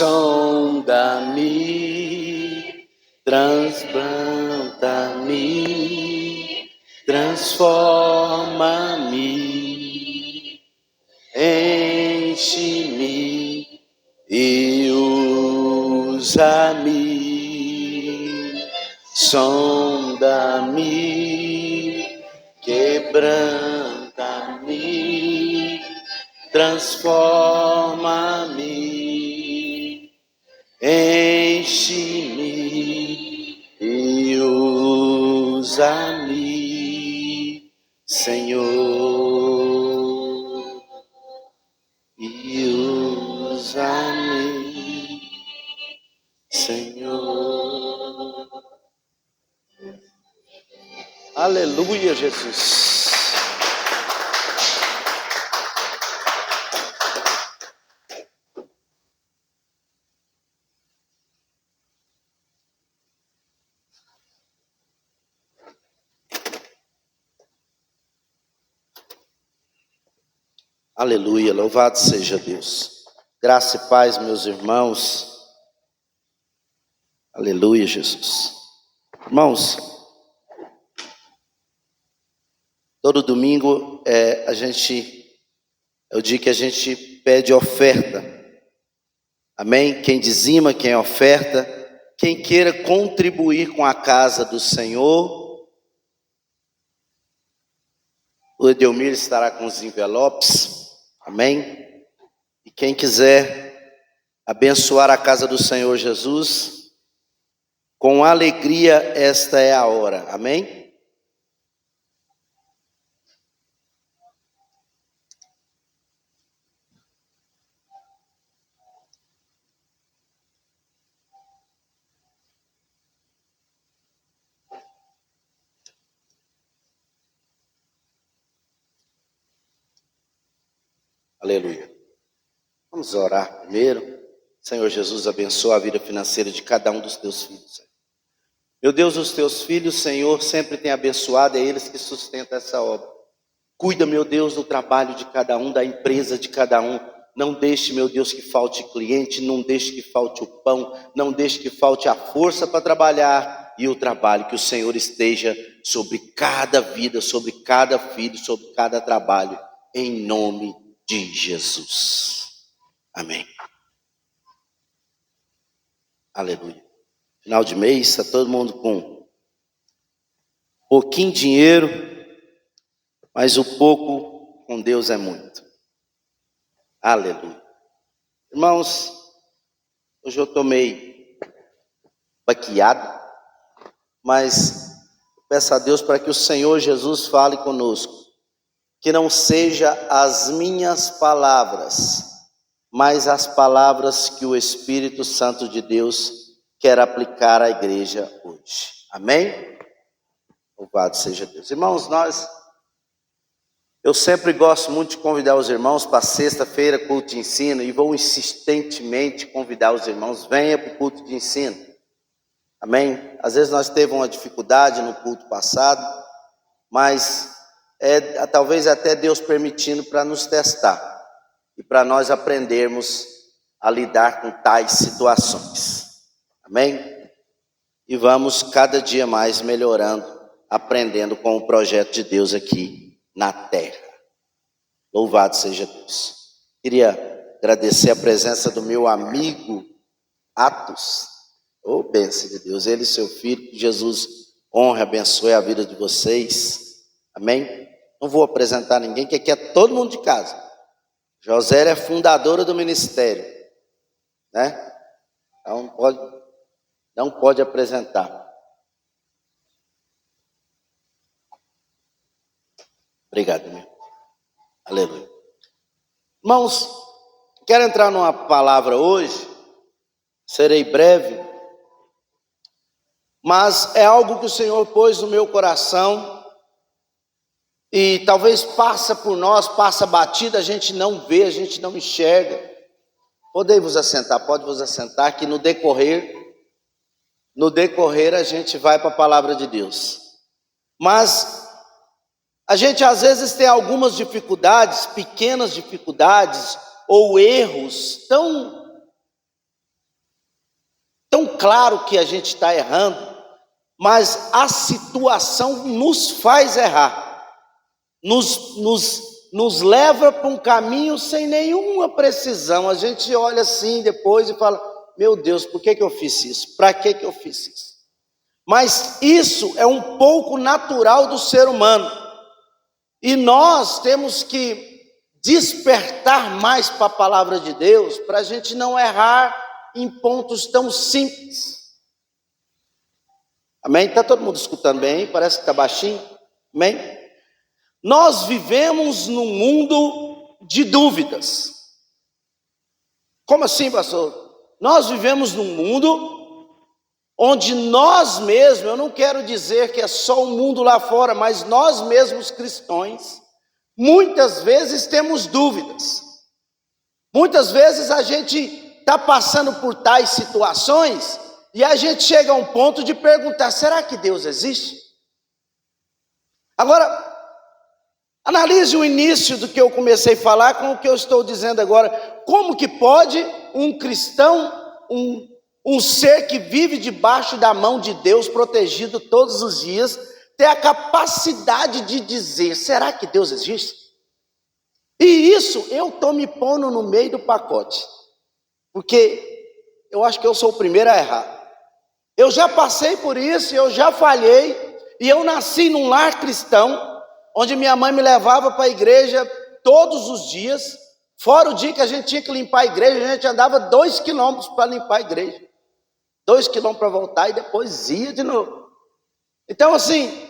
sonda-me, transplanta-me, transforma-me, enche-me e usa-me, sonda-me, quebranta-me, transforma-me, enche-me e usa-me, Senhor, e usa-me, Senhor. Aleluia, Jesus. Aleluia, louvado seja Deus. Graça e paz, meus irmãos. Aleluia, Jesus. Irmãos, todo domingo é o dia que a gente pede oferta. Amém? Quem dizima, quem oferta, quem queira contribuir com a casa do Senhor. O Edelmir estará com os envelopes. Amém? E quem quiser abençoar a casa do Senhor Jesus, com alegria esta é a hora. Amém? Aleluia. Vamos orar primeiro. Senhor Jesus, abençoa a vida financeira de cada um dos teus filhos, Senhor. Meu Deus, os teus filhos, Senhor, sempre tem abençoado, é eles que sustentam essa obra. Cuida, meu Deus, do trabalho de cada um, da empresa de cada um. Não deixe, meu Deus, que falte cliente, não deixe que falte o pão, não deixe que falte a força para trabalhar e o trabalho, que o Senhor esteja sobre cada vida, sobre cada filho, sobre cada trabalho, em nome de Jesus. Amém. Aleluia. Final de mês, está todo mundo com pouquinho dinheiro, mas o pouco com Deus é muito. Aleluia. Irmãos, hoje eu estou meio baqueado, mas peço a Deus para que o Senhor Jesus fale conosco. Que não seja as minhas palavras, mas as palavras que o Espírito Santo de Deus quer aplicar à igreja hoje. Amém? Louvado seja Deus. Irmãos, eu sempre gosto muito de convidar os irmãos para sexta-feira, culto de ensino, e vou insistentemente convidar os irmãos, venha para o culto de ensino. Amém? Às vezes nós tivemos uma dificuldade no culto passado, mas talvez até Deus permitindo para nos testar e para nós aprendermos a lidar com tais situações. Amém? E vamos cada dia mais melhorando, aprendendo com o projeto de Deus aqui na terra. Louvado seja Deus. Queria agradecer a presença do meu amigo Atos. Ô, bênção de Deus, ele e seu filho, que Jesus honre e abençoe a vida de vocês. Amém? Não vou apresentar ninguém, que aqui é todo mundo de casa. José é fundadora do ministério, né? Então não pode apresentar. Obrigado, meu. Aleluia. Irmãos, quero entrar numa palavra hoje, serei breve, mas é algo que o Senhor pôs no meu coração e talvez passa por nós, passa batida, a gente não vê, a gente não enxerga. Podem vos assentar, pode vos assentar, que no decorrer a gente vai para a palavra de Deus. Mas a gente às vezes tem algumas dificuldades, pequenas dificuldades ou erros tão tão claro que a gente está errando, mas a situação nos faz errar, nos leva para um caminho sem nenhuma precisão. A gente olha assim depois e fala: meu Deus, por que eu fiz isso? Para que eu fiz isso? Mas isso é um pouco natural do ser humano, e nós temos que despertar mais para a palavra de Deus, para a gente não errar em pontos tão simples. Amém? Está todo mundo escutando bem? Parece que está baixinho. Amém? Nós vivemos num mundo de dúvidas. Como assim, pastor? Nós vivemos num mundo onde nós mesmos, eu não quero dizer que é só o mundo lá fora, mas nós mesmos cristãos, muitas vezes temos dúvidas. Muitas vezes a gente está passando por tais situações e a gente chega a um ponto de perguntar: será que Deus existe? Agora, analise o início do que eu comecei a falar com o que eu estou dizendo agora. Como que pode um cristão, um ser que vive debaixo da mão de Deus, protegido todos os dias, ter a capacidade de dizer: será que Deus existe? E isso eu estou me pondo no meio do pacote, porque eu acho que eu sou o primeiro a errar. Eu já passei por isso, eu já falhei, e eu nasci num lar cristão, onde minha mãe me levava para a igreja todos os dias, fora o dia que a gente tinha que limpar a igreja, a gente andava 2 quilômetros para limpar a igreja, 2 quilômetros para voltar e depois ia de novo. Então assim,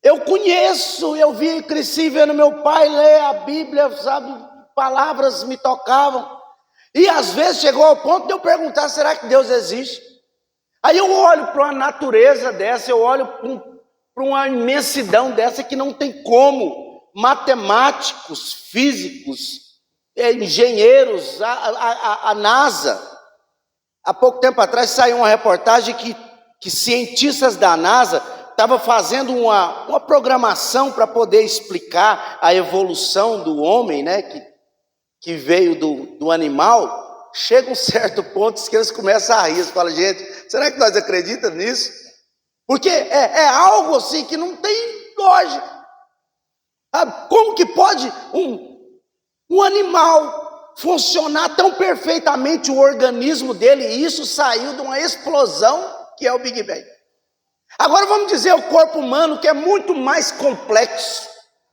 eu conheço, eu vi, cresci vendo meu pai ler a Bíblia, sabe, palavras me tocavam, e às vezes chegou ao ponto de eu perguntar: será que Deus existe? Aí eu olho para uma natureza dessa, eu olho para uma imensidão dessa que não tem como matemáticos, físicos, engenheiros, a NASA. Há pouco tempo atrás saiu uma reportagem que cientistas da NASA estavam fazendo uma programação para poder explicar a evolução do homem, né, que veio do animal. Chega um certo ponto que eles começam a rir, eles falam: gente, será que nós acreditamos nisso? Porque é algo assim que não tem lógica. Como que pode um animal funcionar tão perfeitamente, o organismo dele, e isso saiu de uma explosão que é o Big Bang? Agora vamos dizer o corpo humano, que é muito mais complexo,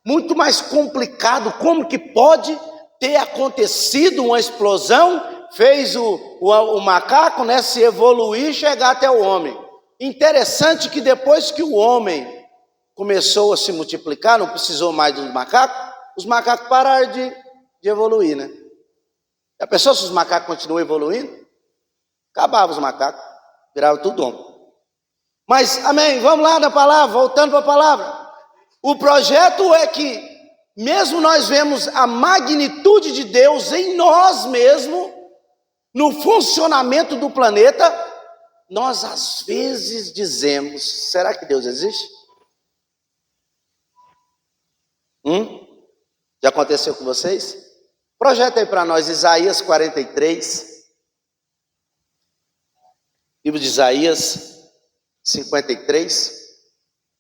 muito mais complicado. Como que pode ter acontecido uma explosão, fez o macaco, né, se evoluir, chegar até o homem? Interessante que depois que o homem começou a se multiplicar, não precisou mais dos macacos, os macacos pararam de evoluir, né? Já pensou se os macacos continuam evoluindo? Acabava os macacos, virava tudo homem. Mas, amém, vamos lá na palavra, voltando para a palavra. O projeto é que, mesmo nós vemos a magnitude de Deus em nós mesmos, no funcionamento do planeta, nós às vezes dizemos: será que Deus existe? Já aconteceu com vocês? Projeta aí para nós Isaías 43, livro de Isaías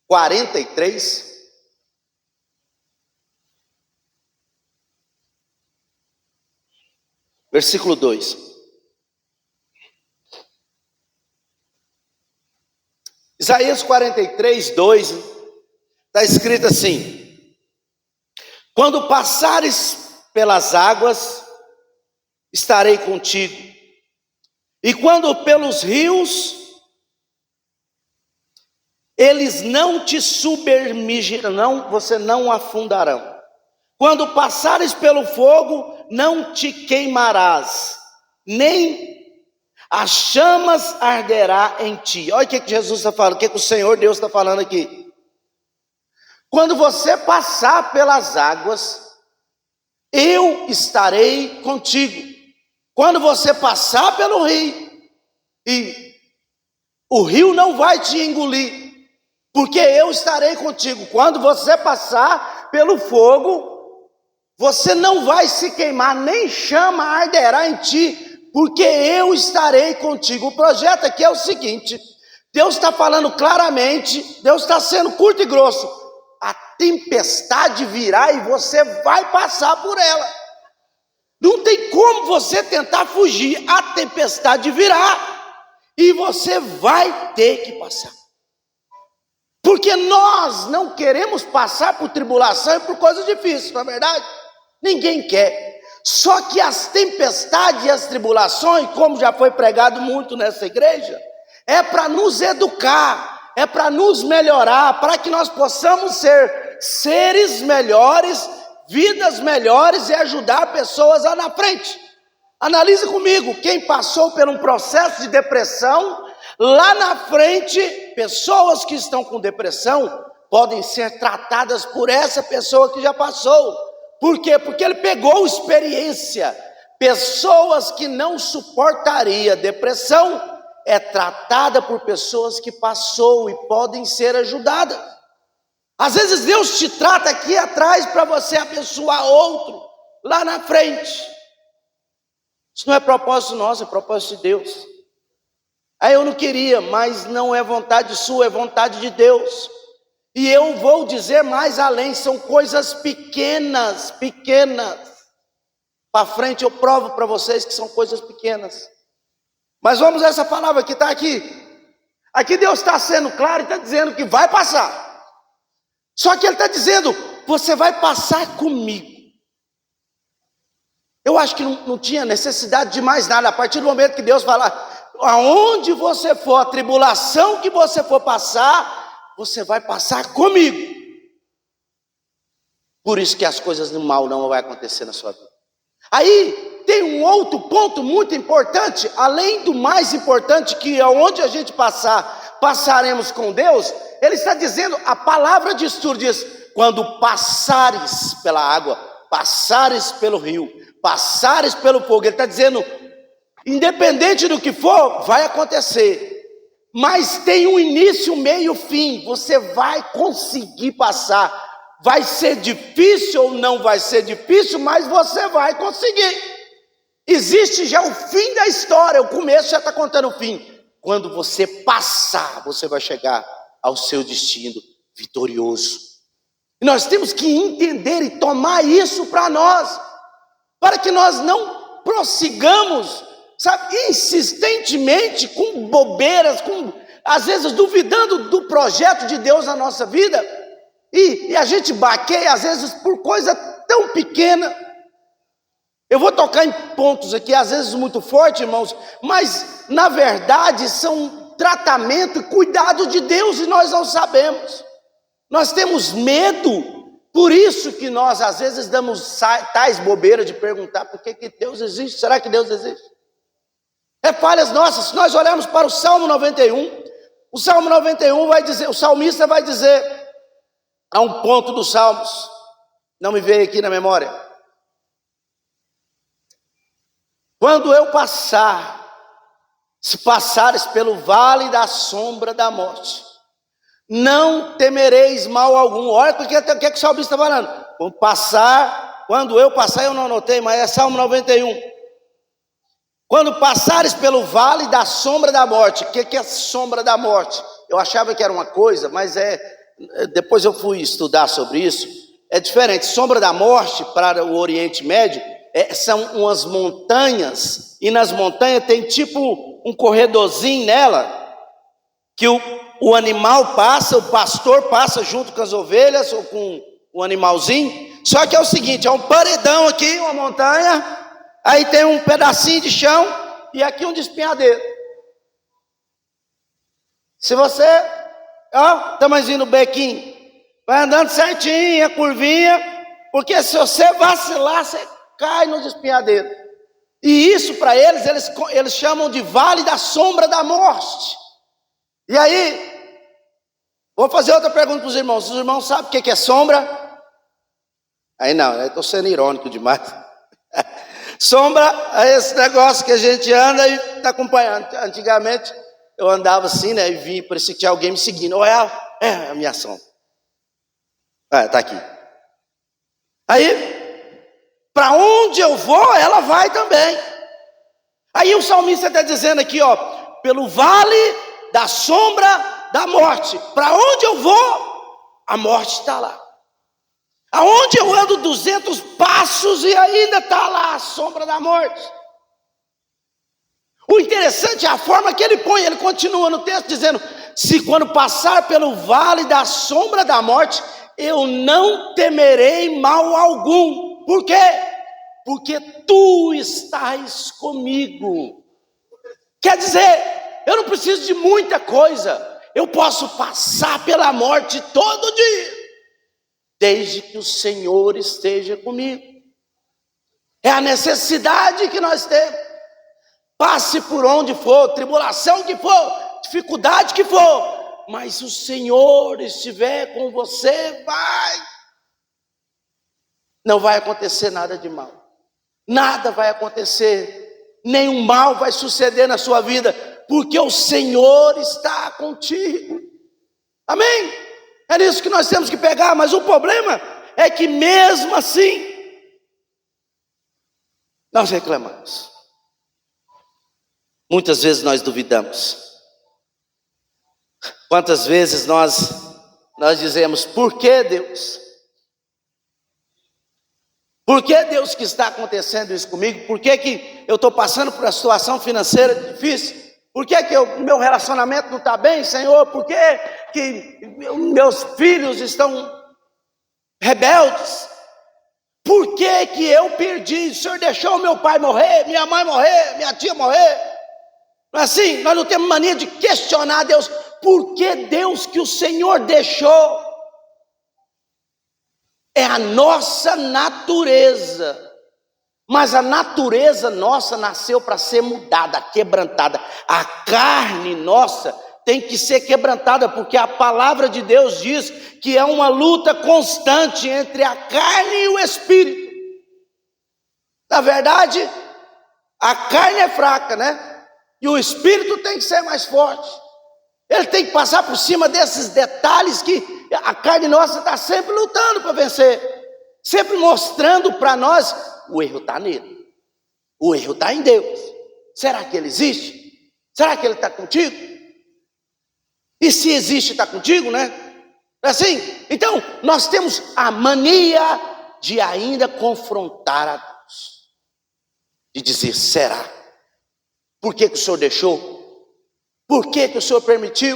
43, versículo 2. Isaías 43, 2, está escrito assim: quando passares pelas águas, estarei contigo, e quando pelos rios, eles não te submergirão, você não afundarão. Quando passares pelo fogo, não te queimarás, nem as chamas arderá em ti. Olha o que Jesus está falando, o que o Senhor Deus está falando aqui. Quando você passar pelas águas, eu estarei contigo. Quando você passar pelo rio, e o rio não vai te engolir, porque eu estarei contigo. Quando você passar pelo fogo, você não vai se queimar, nem chama arderá em ti. porque eu estarei contigo. O projeto aqui é o seguinte: Deus está falando claramente, Deus está sendo curto e grosso. A tempestade virá e você vai passar por ela. Não tem como você tentar fugir, a tempestade virá e você vai ter que passar. Porque nós não queremos passar por tribulação e por coisas difíceis, não é verdade? Ninguém quer. Só que as tempestades e as tribulações, como já foi pregado muito nessa igreja, é para nos educar, é para nos melhorar, para que nós possamos ser seres melhores, vidas melhores e ajudar pessoas lá na frente. Analise comigo, quem passou por um processo de depressão, lá na frente, pessoas que estão com depressão podem ser tratadas por essa pessoa que já passou. Por quê? Porque ele pegou experiência. Pessoas que não suportaria depressão é tratada por pessoas que passou e podem ser ajudadas. Às vezes Deus te trata aqui atrás para você abençoar outro lá na frente. Isso não é propósito nosso, é propósito de Deus. Aí eu não queria, mas não é vontade sua, é vontade de Deus. E eu vou dizer mais além, são coisas pequenas. Para frente eu provo para vocês que são coisas pequenas. Mas vamos a essa palavra que está aqui. Aqui Deus está sendo claro e está dizendo que vai passar. Só que Ele está dizendo, você vai passar comigo. Eu acho que não tinha necessidade de mais nada. A partir do momento que Deus falar, aonde você for, a tribulação que você for passar, você vai passar comigo. Por isso que as coisas do mal não vão acontecer na sua vida. Aí tem um outro ponto muito importante, além do mais importante, que aonde a gente passaremos com Deus. Ele está dizendo, a palavra de estudo diz, quando passares pela água, passares pelo rio, passares pelo fogo. Ele está dizendo, independente do que for, vai acontecer. Mas tem um início, meio, fim. Você vai conseguir passar. Vai ser difícil ou não vai ser difícil, mas você vai conseguir. Existe já o fim da história, o começo já está contando o fim. Quando você passar, você vai chegar ao seu destino vitorioso. E nós temos que entender e tomar isso para nós, para que nós não prossigamos, sabe, insistentemente com bobeiras, às vezes duvidando do projeto de Deus na nossa vida, e a gente baqueia às vezes por coisa tão pequena. Eu vou tocar em pontos aqui, às vezes muito forte, irmãos, mas na verdade são tratamento e cuidado de Deus e nós não sabemos. Nós temos medo, por isso que nós às vezes damos tais bobeiras de perguntar por que Deus existe, será que Deus existe? É falhas nossas. Se nós olharmos para o Salmo 91, o Salmo 91 vai dizer, o salmista vai dizer, a um ponto dos Salmos, não me veio aqui na memória, quando eu passar, se passares pelo vale da sombra da morte, não temereis mal algum. Olha o que o salmista está falando. Quando eu passar, eu não anotei, mas é Salmo 91. Quando passares pelo vale da sombra da morte. O que é sombra da morte? Eu achava que era uma coisa, mas depois eu fui estudar sobre isso. É diferente. Sombra da morte para o Oriente Médio são umas montanhas, e nas montanhas tem tipo um corredorzinho nela, que o animal passa, o pastor passa junto com as ovelhas ou com o animalzinho. Só que é o seguinte, é um paredão aqui, uma montanha, aí tem um pedacinho de chão e aqui um despenhadeiro. Se você, tamanhozinho do bequinho, vai andando certinho, a curvinha, porque se você vacilar, você cai no despenhadeiro. E isso para eles chamam de vale da sombra da morte. E aí, vou fazer outra pergunta para os irmãos. Os irmãos sabem o que é sombra? Aí não, eu estou sendo irônico demais. Sombra é esse negócio que a gente anda e está acompanhando. Antigamente eu andava assim, né? E vinha, parecia que tinha alguém me seguindo. Olha, é a minha sombra. Está aqui. Aí, para onde eu vou, ela vai também. Aí o salmista está dizendo aqui, ó, pelo vale da sombra da morte. Para onde eu vou, a morte está lá. Aonde eu ando 200 passos e ainda está lá a sombra da morte. O interessante é a forma que ele põe, ele continua no texto dizendo, se quando passar pelo vale da sombra da morte, eu não temerei mal algum. Por quê? Porque tu estás comigo. Quer dizer, eu não preciso de muita coisa, eu posso passar pela morte todo dia, desde que o Senhor esteja comigo. É a necessidade que nós temos. Passe por onde for, tribulação que for, dificuldade que for, mas se o Senhor estiver com você, não vai acontecer nada de mal. Nada vai acontecer, nenhum mal vai suceder na sua vida, porque o Senhor está contigo. Amém? É nisso que nós temos que pegar, mas o problema é que mesmo assim, nós reclamamos. Muitas vezes nós duvidamos. Quantas vezes nós dizemos, por que Deus? Por que Deus que está acontecendo isso comigo? Por que eu estou passando por uma situação financeira difícil? Por que o meu relacionamento não está bem, Senhor? Por que meus filhos estão rebeldes? Por que eu perdi? O Senhor deixou meu pai morrer, minha mãe morrer, minha tia morrer? Não é assim? Nós não temos mania de questionar Deus. Por que Deus que o Senhor deixou? É a nossa natureza. Mas a natureza nossa nasceu para ser mudada, quebrantada. A carne nossa tem que ser quebrantada, porque a palavra de Deus diz que é uma luta constante entre a carne e o espírito. Na verdade, a carne é fraca, né? E o espírito tem que ser mais forte. Ele tem que passar por cima desses detalhes que a carne nossa está sempre lutando para vencer. Sempre mostrando para nós, o erro está nele. O erro está em Deus. Será que ele existe? Será que ele está contigo? E se existe, está contigo, né? É assim? Então, nós temos a mania de ainda confrontar a Deus. De dizer, será? Por que o Senhor deixou? Por que o Senhor permitiu?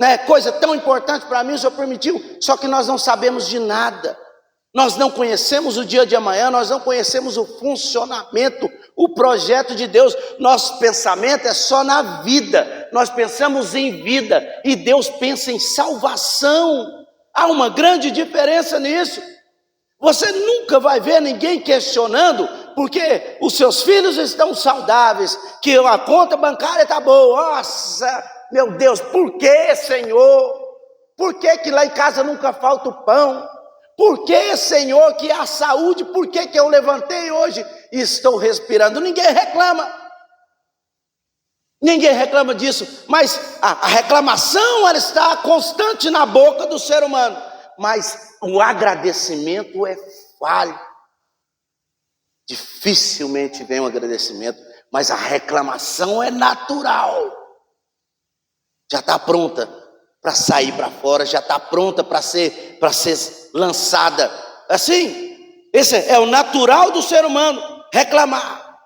Né? Coisa tão importante para mim, o Senhor permitiu. Só que nós não sabemos de nada. Nós não conhecemos o dia de amanhã, nós não conhecemos o funcionamento, o projeto de Deus. Nosso pensamento é só na vida. Nós pensamos em vida e Deus pensa em salvação. Há uma grande diferença nisso. Você nunca vai ver ninguém questionando porque os seus filhos estão saudáveis, que a conta bancária está boa. Nossa, meu Deus, por que, Senhor? Por que lá em casa nunca falta o pão? Por que, Senhor, que há saúde? Por que eu levantei hoje e estou respirando? Ninguém reclama. Ninguém reclama disso, mas a reclamação ela está constante na boca do ser humano. Mas o agradecimento é falho. Dificilmente vem um agradecimento, mas a reclamação é natural. Já está pronta para sair para fora, já está pronta para ser lançada. Assim, esse é o natural do ser humano, reclamar.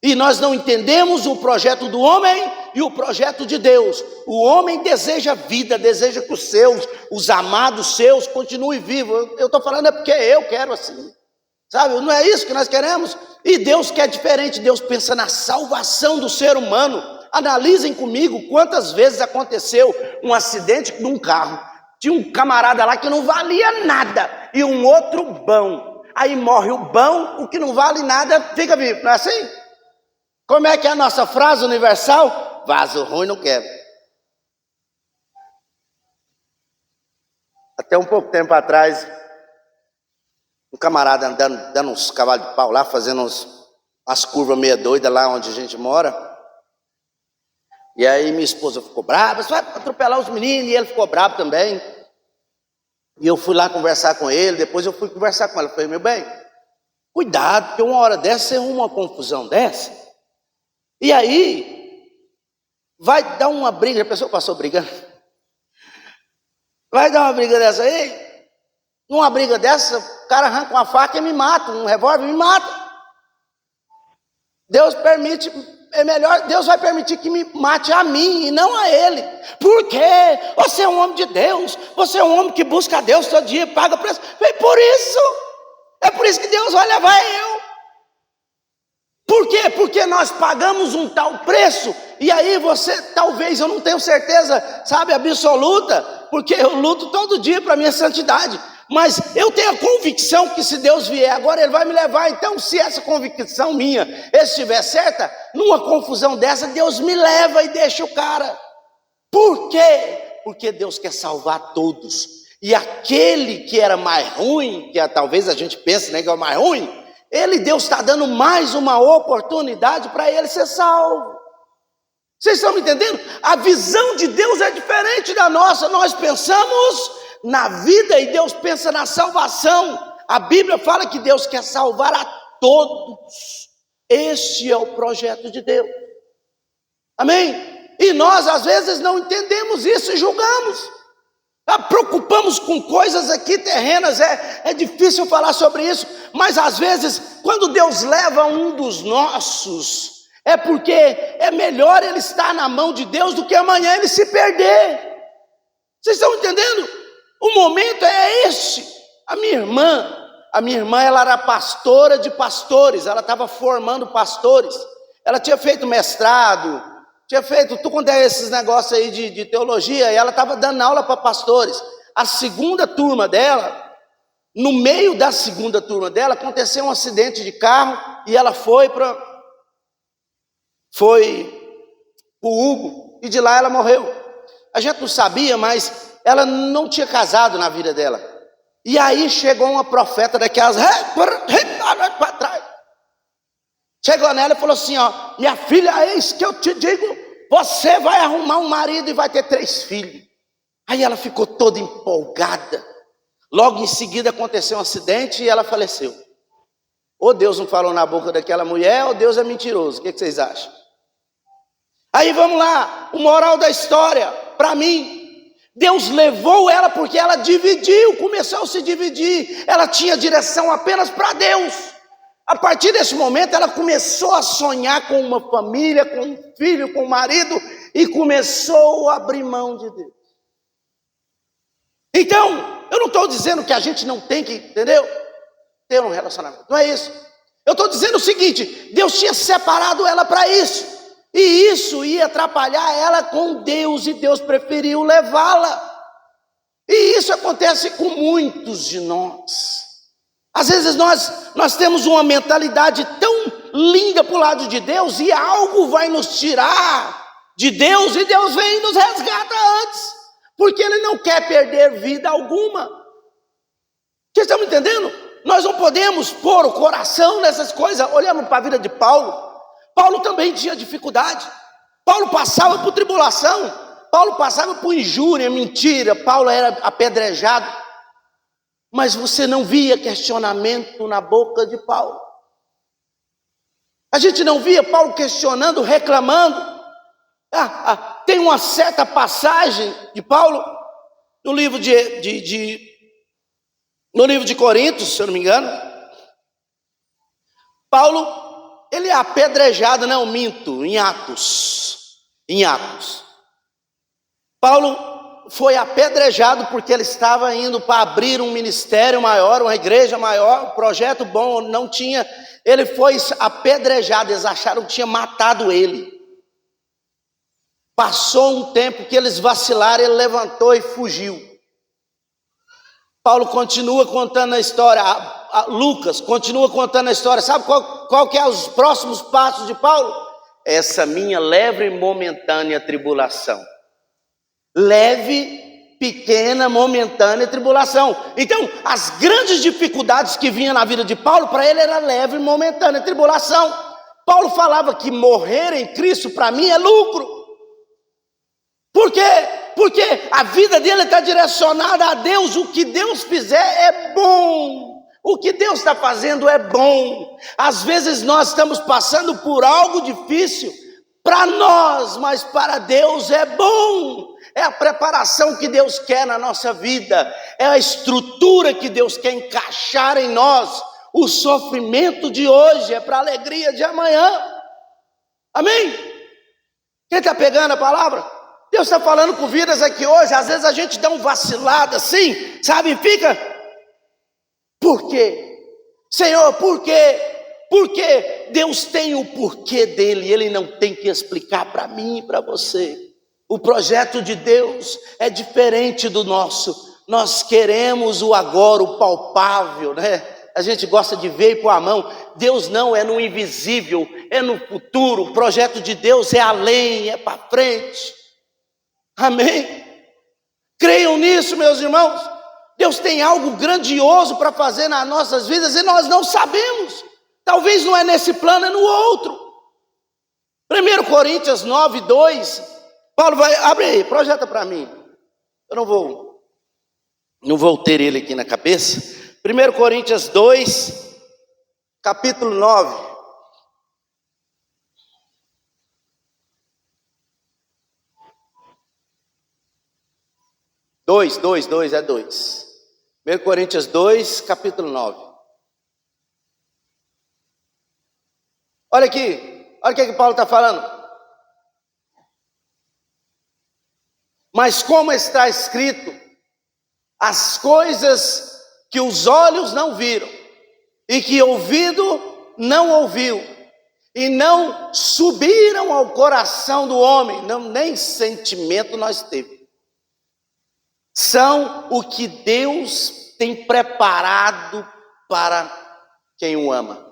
E nós não entendemos o projeto do homem e o projeto de Deus. O homem deseja vida, deseja que os amados seus continuem vivos. Eu estou falando é porque eu quero assim, sabe? Não é isso que nós queremos? E Deus quer diferente. Deus pensa na salvação do ser humano. Analisem comigo quantas vezes aconteceu um acidente num carro. Tinha um camarada lá que não valia nada e um outro bom. Aí morre o bom, o que não vale nada fica vivo, não é assim? Como é que é a nossa frase universal? Vaso ruim não quebra. Até um pouco tempo atrás, um camarada dando uns cavalos de pau lá, fazendo umas curvas meio doidas lá onde a gente mora. E aí minha esposa ficou brava, você vai atropelar os meninos, e ele ficou bravo também. E eu fui lá conversar com ele, depois eu fui conversar com ela. Eu falei, meu bem, Cuidado, porque uma hora dessa você arruma uma confusão dessa. E aí, vai dar uma briga, a pessoa passou brigando. Vai dar uma briga dessa aí. Numa briga dessa, o cara arranca uma faca e me mata, um revólver e me mata. Deus permite, é melhor, Deus vai permitir que me mate a mim e não a ele. Por quê? Você é um homem de Deus, você é um homem que busca a Deus todo dia, paga preço. É por isso que Deus vai levar eu. Por quê? Porque nós pagamos um tal preço, e aí você, talvez, eu não tenho certeza, sabe, absoluta, porque eu luto todo dia para a minha santidade, mas eu tenho a convicção que se Deus vier agora, Ele vai me levar. Então, se essa convicção minha estiver certa, numa confusão dessa, Deus me leva e deixa o cara. Por quê? Porque Deus quer salvar todos, e aquele que era mais ruim, que talvez a gente pense, né, que é o mais ruim, Deus está dando mais uma oportunidade para ele ser salvo. Vocês estão me entendendo? A visão de Deus é diferente da nossa. Nós pensamos na vida e Deus pensa na salvação. A Bíblia fala que Deus quer salvar a todos. Este é o projeto de Deus. Amém? E nós às vezes não entendemos isso e julgamos. Preocupamos com coisas aqui terrenas, é difícil falar sobre isso, mas às vezes, quando Deus leva um dos nossos, é porque é melhor ele estar na mão de Deus do que amanhã ele se perder. Vocês estão entendendo? O momento é este. A minha irmã, ela era pastora de pastores, ela estava formando pastores, ela tinha feito mestrado, tinha feito tudo quanto é esses negócios aí de teologia, e ela estava dando aula para pastores. A segunda turma dela, no meio da segunda turma dela, aconteceu um acidente de carro, e ela foi para o Hugo, e de lá ela morreu. A gente não sabia, mas ela não tinha casado na vida dela. E aí chegou uma profeta daquelas, para trás. Chegou nela e falou assim, ó, minha filha, eis que eu te digo, você vai arrumar um marido e vai ter 3 filhos. Aí ela ficou toda empolgada. Logo em seguida aconteceu um acidente e ela faleceu. Ou Deus não falou na boca daquela mulher, ou Deus é mentiroso. O que vocês acham? Aí vamos lá, o moral da história, para mim, Deus levou ela porque ela dividiu, começou a se dividir. Ela tinha direção apenas para Deus. A partir desse momento ela começou a sonhar com uma família, com um filho, com um marido, e começou a abrir mão de Deus. Então, eu não estou dizendo que a gente não tem que, entendeu? Ter um relacionamento, não é isso. Eu estou dizendo o seguinte, Deus tinha separado ela para isso, e isso ia atrapalhar ela com Deus, e Deus preferiu levá-la. E isso acontece com muitos de nós. Às vezes nós temos uma mentalidade tão linda para o lado de Deus, e algo vai nos tirar de Deus, e Deus vem e nos resgata antes, porque Ele não quer perder vida alguma. Vocês estão me entendendo? Nós não podemos pôr o coração nessas coisas. Olhando para a vida de Paulo, Paulo também tinha dificuldade. Paulo passava por tribulação, Paulo passava por injúria, mentira, Paulo era apedrejado. Mas você não via questionamento na boca de Paulo. A gente não via Paulo questionando, reclamando. Tem uma certa passagem de Paulo no livro no livro de Coríntios, se eu não me engano. Paulo, ele é apedrejado, não minto, em Atos. Paulo foi apedrejado porque ele estava indo para abrir um ministério maior, uma igreja maior, um projeto bom, não tinha. Ele foi apedrejado, eles acharam que tinha matado ele. Passou um tempo que eles vacilaram, ele levantou e fugiu. Paulo continua contando a história, Lucas continua contando a história. Sabe qual que é os próximos passos de Paulo? Essa minha leve e momentânea tribulação. Leve, pequena, momentânea tribulação. Então, as grandes dificuldades que vinham na vida de Paulo, para ele era leve e momentânea tribulação. Paulo falava que morrer em Cristo para mim é lucro. Por quê? Porque a vida dele está direcionada a Deus. O que Deus fizer é bom. O que Deus está fazendo é bom. Às vezes nós estamos passando por algo difícil para nós, mas para Deus é bom. É a preparação que Deus quer na nossa vida, é a estrutura que Deus quer encaixar em nós. O sofrimento de hoje é para a alegria de amanhã. Amém? Quem está pegando a palavra? Deus está falando com vidas aqui hoje. Às vezes a gente dá um vacilado assim, sabe? Fica, por quê? Senhor, por quê? Porque Deus tem o porquê dele, ele não tem que explicar para mim e para você. O projeto de Deus é diferente do nosso. Nós queremos o agora, o palpável, né? A gente gosta de ver e pôr a mão. Deus não, é no invisível, é no futuro. O projeto de Deus é além, é para frente. Amém? Creiam nisso, meus irmãos. Deus tem algo grandioso para fazer nas nossas vidas e nós não sabemos. Talvez não é nesse plano, é no outro. 1 Coríntios 9, 2. Paulo vai, abre aí, projeta para mim. Eu não vou ter ele aqui na cabeça. 1 Coríntios 2, capítulo 9. Dois. 1 Coríntios 2, capítulo 9. Olha aqui, olha o que Paulo está falando. Mas como está escrito, as coisas que os olhos não viram, e que ouvido não ouviu, e não subiram ao coração do homem, nem sentimento nós teve, são o que Deus tem preparado para quem o ama.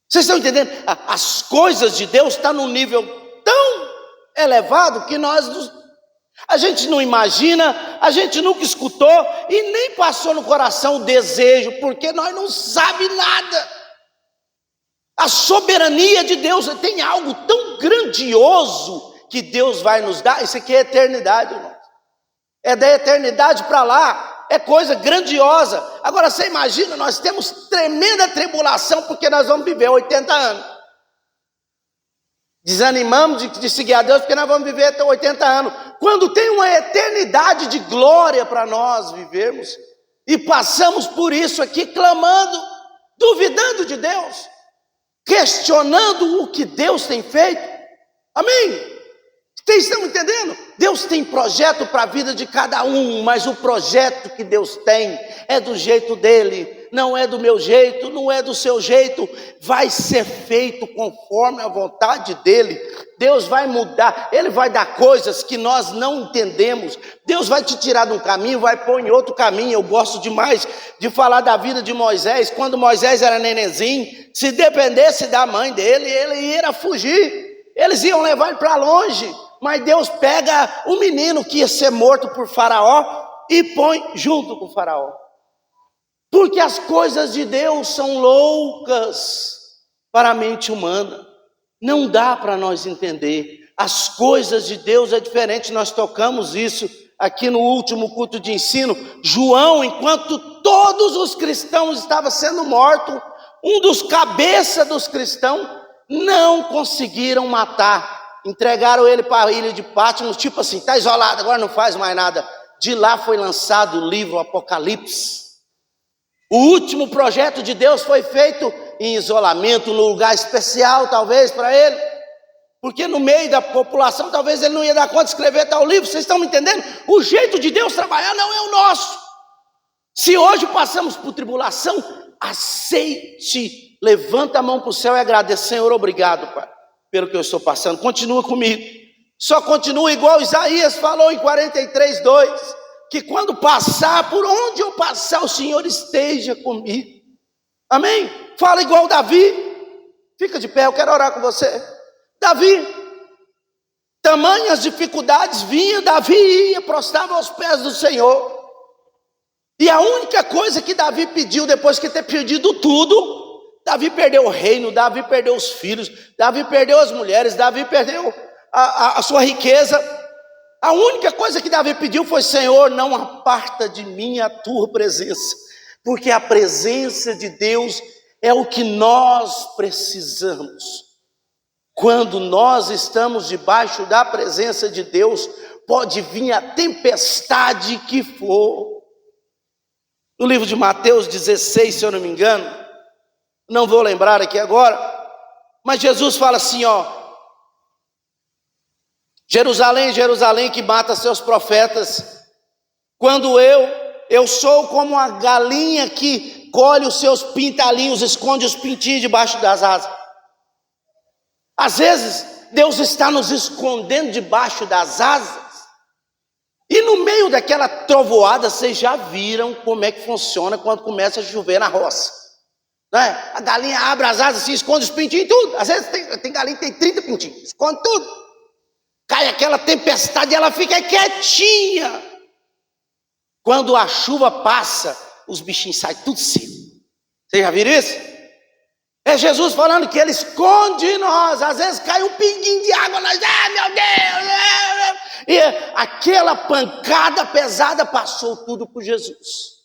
Vocês estão entendendo? As coisas de Deus estão num nível tão elevado que a gente não imagina, a gente nunca escutou e nem passou no coração o desejo, porque nós não sabemos nada. A soberania de Deus tem algo tão grandioso que Deus vai nos dar. Isso aqui é eternidade, irmão. É da eternidade para lá, é coisa grandiosa. Agora você imagina, nós temos tremenda tribulação porque nós vamos viver 80 anos. Desanimamos de seguir a Deus porque nós vamos viver até 80 anos. Quando tem uma eternidade de glória para nós vivermos, e passamos por isso aqui clamando, duvidando de Deus, questionando o que Deus tem feito. Amém? Vocês estão entendendo? Deus tem projeto para a vida de cada um, mas o projeto que Deus tem é do jeito dele, não é do meu jeito, não é do seu jeito, vai ser feito conforme a vontade dele. Deus vai mudar, ele vai dar coisas que nós não entendemos. Deus vai te tirar de um caminho, vai pôr em outro caminho. Eu gosto demais de falar da vida de Moisés. Quando Moisés era nenenzinho, se dependesse da mãe dele, ele ia fugir, eles iam levar ele para longe. Mas Deus pega o menino que ia ser morto por Faraó e põe junto com Faraó. Porque as coisas de Deus são loucas para a mente humana. Não dá para nós entender. As coisas de Deus é diferente. Nós tocamos isso aqui no último culto de ensino. João, enquanto todos os cristãos estavam sendo mortos, um dos cabeças dos cristãos não conseguiram matar. Entregaram ele para a ilha de Patmos, tipo assim, está isolado, agora não faz mais nada. De lá foi lançado o livro Apocalipse. O último projeto de Deus foi feito em isolamento, num lugar especial talvez para ele, porque no meio da população talvez ele não ia dar conta de escrever tal livro. Vocês estão me entendendo? O jeito de Deus trabalhar não é o nosso. Se hoje passamos por tribulação, aceite, levanta a mão para o céu e agradeça. Senhor, obrigado, Pai, pelo que eu estou passando. Continua comigo. Só continua igual Isaías falou em 43, 2, que quando passar, por onde eu passar, o Senhor esteja comigo. Amém? Fala igual Davi. Fica de pé, eu quero orar com você. Davi, tamanhas dificuldades vinha, Davi ia, prostrava aos pés do Senhor. E a única coisa que Davi pediu, depois de ter pedido tudo, Davi perdeu o reino, Davi perdeu os filhos, Davi perdeu as mulheres, Davi perdeu a sua riqueza. A única coisa que Davi pediu foi: Senhor, não aparta de mim a tua presença. porque a presença de Deus é o que nós precisamos. Quando nós estamos debaixo da presença de Deus, pode vir a tempestade que for. No livro de Mateus 16, se eu não me engano, não vou lembrar aqui agora, mas Jesus fala assim, Jerusalém, Jerusalém, que mata seus profetas, quando eu sou como a galinha que colhe os seus pintalinhos, esconde os pintinhos debaixo das asas. Às vezes, Deus está nos escondendo debaixo das asas, e no meio daquela trovoada, vocês já viram como é que funciona quando começa a chover na roça, né? A galinha abre as asas, se esconde os pintinhos e tudo. Às vezes tem galinha que tem 30 pintinhos, esconde tudo. Cai aquela tempestade e ela fica quietinha. Quando a chuva passa, os bichinhos saem tudo cedo. Vocês já viram isso? É Jesus falando que Ele esconde nós. Às vezes cai um pinguinho de água, nós, meu Deus! E aquela pancada pesada passou tudo por Jesus.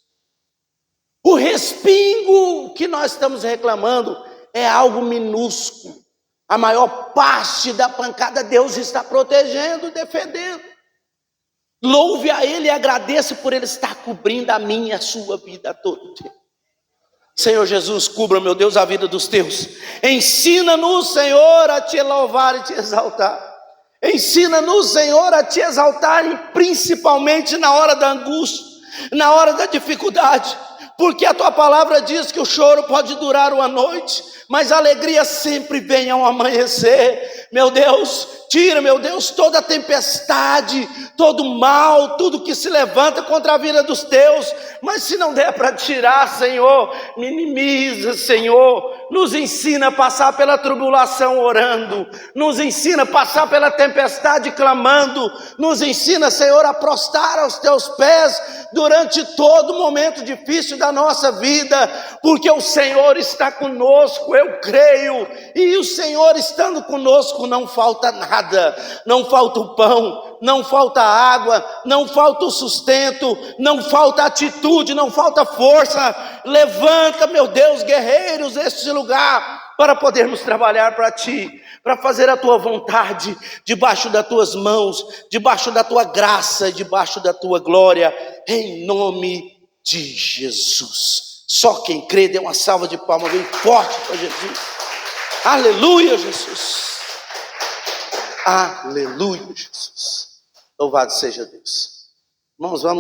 O respingo que nós estamos reclamando é algo minúsculo. A maior parte da pancada Deus está protegendo, defendendo. Louve a Ele e agradeça por Ele estar cobrindo a minha e a sua vida todo o tempo. Senhor Jesus, cubra, meu Deus, a vida dos teus. Ensina-nos, Senhor, a te louvar e te exaltar. Ensina-nos, Senhor, a te exaltar, e principalmente na hora da angústia, na hora da dificuldade. Porque a tua palavra diz que o choro pode durar uma noite, mas a alegria sempre vem ao amanhecer. Meu Deus, tira, meu Deus, toda a tempestade, todo o mal, tudo que se levanta contra a vida dos teus. Mas se não der para tirar, Senhor, minimiza, Senhor. Nos ensina a passar pela tribulação orando. Nos ensina a passar pela tempestade clamando. Nos ensina, Senhor, a prostrar aos teus pés durante todo momento difícil da nossa vida. Porque o Senhor está conosco, eu creio. E o Senhor estando conosco, não falta nada, não falta o pão, não falta água, não falta o sustento, não falta atitude, não falta força. Levanta, meu Deus, guerreiros, este lugar, para podermos trabalhar para Ti, para fazer a Tua vontade, debaixo das Tuas mãos, debaixo da Tua graça, debaixo da Tua glória, em nome de Jesus. Só quem crê, dê uma salva de palmas bem forte para Jesus. Aleluia, Jesus. Aleluia, Jesus. Louvado seja Deus. Irmãos, vamos